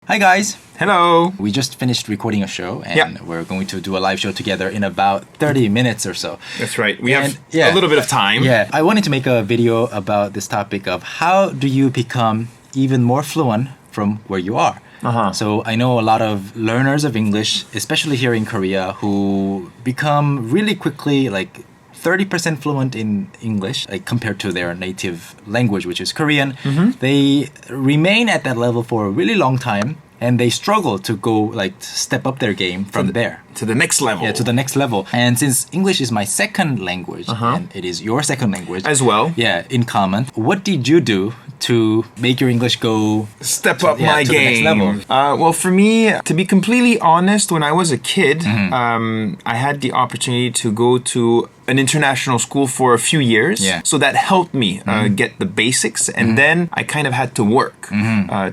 Hi guys! Hello! We just finished recording a show and Yeah. we're going to do a live show together in about 30 minutes or so. That's right. We have yeah. a little bit of time. Yeah, I wanted to make a video about this topic of how do you become even more fluent from where you are. So I know a lot of learners of English, especially here in Korea, who become really quickly like 30% fluent in English, like compared to their native language, which is Korean. They remain at that level for a really long time, and they struggle to go like step up their game from there. To the next level. Yeah, to the next level. And since English is my second language, and it is your second language As well. Yeah, in common. What did you do to make your English go Step up my to the next game. level? Well, for me, to be completely honest, when I was a kid, I had the opportunity to go to an international school for a few years. Yeah. So that helped me get the basics. And then I kind of had to work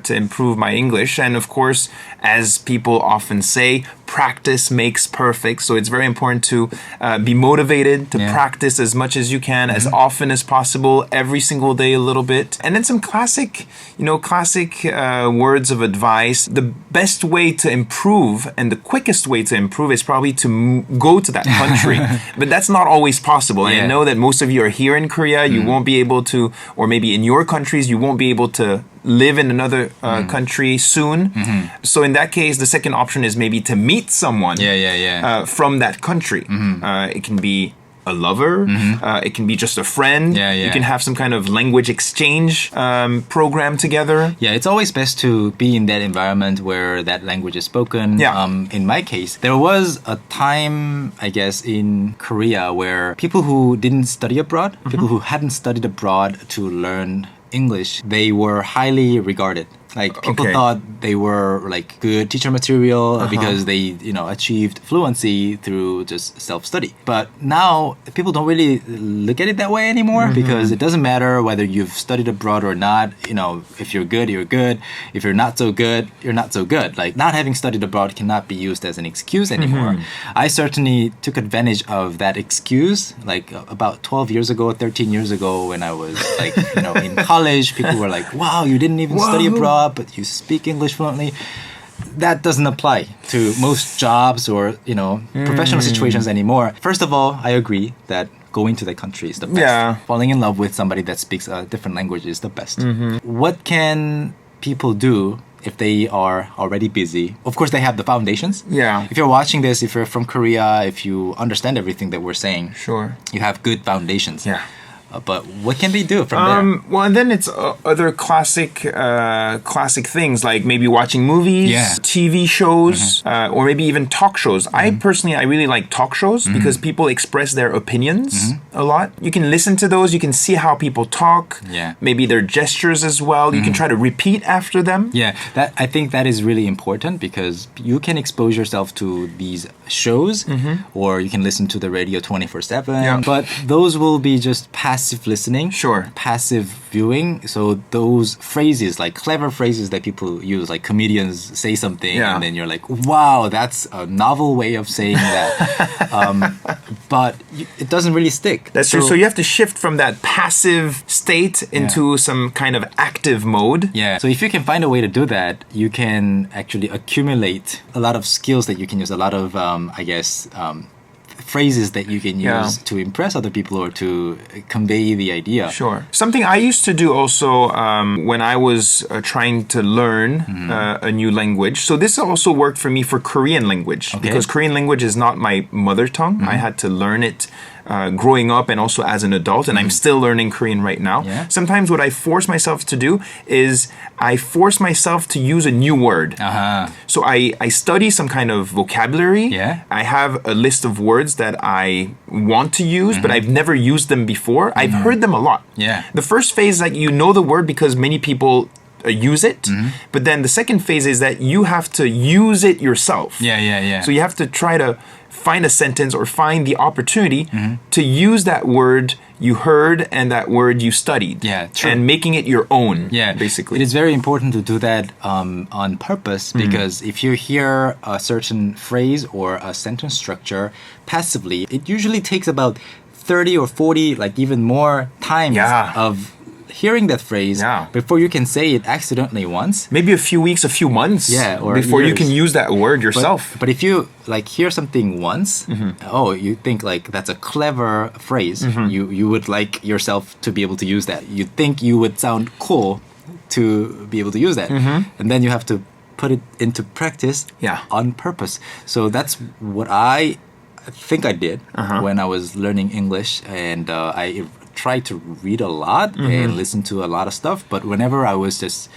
to improve my English. And of course, as people often say, practice makes perfect. So it's very important to be motivated, to practice as much as you can, as often as possible, every single day a little bit. And then some classic words of advice. The best way to improve and the quickest way to improve is probably to go to that country. But that's not always possible. And I know that most of you are here in Korea. You won't be able to, or maybe in your countries, you won't be able to live in another country soon. So in that case, the second option is maybe to meet someone from that country. It can be a lover, it can be just a friend. You can have some kind of language exchange program together. Yeah, it's always best to be in that environment where that language is spoken. In my case, there was a time, I guess, in Korea where people who didn't study abroad, people who hadn't studied abroad to learn English, they were highly regarded. Like people thought they were like good teacher material because they, achieved fluency through just self-study. But now people don't really look at it that way anymore because it doesn't matter whether you've studied abroad or not. If you're good, you're good. If you're not so good, you're not so good. Like not having studied abroad cannot be used as an excuse anymore. I certainly took advantage of that excuse like about 12 years ago, 13 years ago when I was like, in college. People were like, wow, you didn't even study abroad, but you speak English fluently. That doesn't apply to most jobs or, professional situations anymore. First of all, I agree that going to that country is the best. Falling in love with somebody that speaks a different language is the best. What can people do if they are already busy? Of course, they have the foundations. If you're watching this, if you're from Korea, if you understand everything that we're saying, you have good foundations. But what can they do from there? Well, and then it's other classic things like maybe watching movies, TV shows, or maybe even talk shows. I really like talk shows because people express their opinions a lot. You can listen to those. You can see how people talk. Maybe their gestures as well. You can try to repeat after them. I think that is really important because you can expose yourself to these shows or you can listen to the radio 24/7. But those will be just passive listening, passive viewing. So those phrases, like clever phrases that people use, like comedians say something and then you're like, wow, that's a novel way of saying that. But it doesn't really stick. That's true. So you have to shift from that passive state into some kind of active mode. So if you can find a way to do that, you can actually accumulate a lot of skills that you can use, a lot of, phrases that you can use to impress other people or to convey the idea. Something I used to do also when I was trying to learn a new language. So this also worked for me for Korean language because Korean language is not my mother tongue. I had to learn it growing up and also as an adult, and I'm still learning Korean right now. Sometimes what I force myself to do is I force myself to use a new word. So I study some kind of vocabulary. I have a list of words that I want to use, but I've never used them before. I've heard them a lot. The first phase is that you know the word because many people use it, but then the second phase is that you have to use it yourself. So you have to try to find a sentence or find the opportunity to use that word you heard and that word you studied. And making it your own, basically. It is very important to do that on purpose because if you hear a certain phrase or a sentence structure passively, it usually takes about 30 or 40, like even more times of hearing that phrase Yeah. before you can say it accidentally once. Maybe a few weeks, a few months Or before you years. can use that word yourself. But if you like hear something once, you think like that's a clever phrase. You would like yourself to be able to use that. You think you would sound cool to be able to use that, and then you have to put it into practice on purpose. So that's what I think I did when I was learning English, and I tried to read a lot and listen to a lot of stuff. But whenever I was just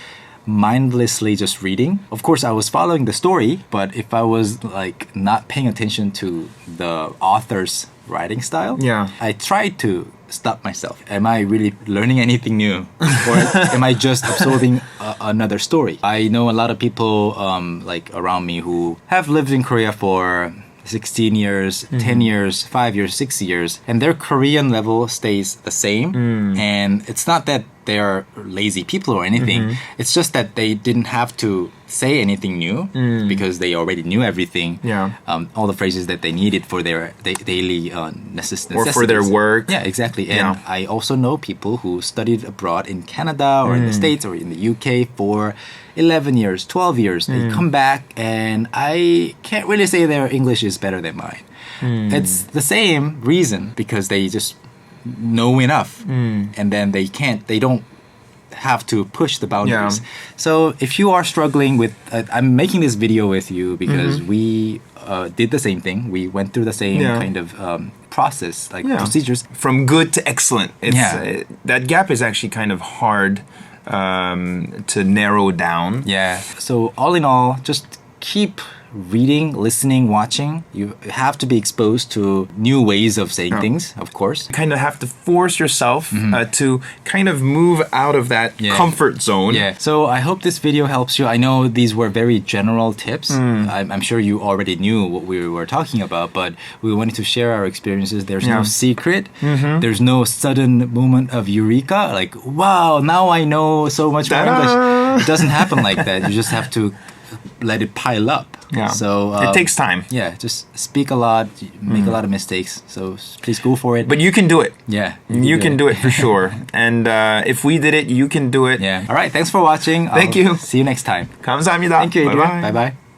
mindlessly just reading, of course I was following the story, but if I was like not paying attention to the author's writing style, I tried to stop myself. Am I really learning anything new, or am I just absorbing another story? I know a lot of people like around me who have lived in Korea for 16 years, 10 years, 5 years, 6 years, and their Korean level stays the same. And it's not that they're lazy people or anything. It's just that they didn't have to say anything new because they already knew everything. All the phrases that they needed for their daily necessities. Or for their work. Yeah, exactly. And I also know people who studied abroad in Canada or in the States or in the UK for 11 years, 12 years. They come back, and I can't really say their English is better than mine. It's the same reason, because they just know enough, and then they don't have to push the boundaries. So if you are struggling with, I'm making this video with you because we did the same thing. We went through the same kind of process, like procedures. From good to excellent. That gap is actually kind of hard to narrow down. So all in all, just keep reading, listening, watching. You have to be exposed to new ways of saying things, of course. You kind of have to force yourself to kind of move out of that comfort zone. So I hope this video helps you. I know these were very general tips. I'm sure you already knew what we were talking about, but we wanted to share our experiences. There's no secret. There's no sudden moment of eureka, like, wow, now I know so much more English. It doesn't happen like that. You just have to let it pile up. So it takes time. Just speak a lot, make a lot of mistakes. So please go for it. But you can do it. You can do it for sure. And if we did it, you can do it. All right. Thanks for watching. Thank you. See you next time. 감사합니다. Thank you, Adrian. Bye-bye. Bye-bye.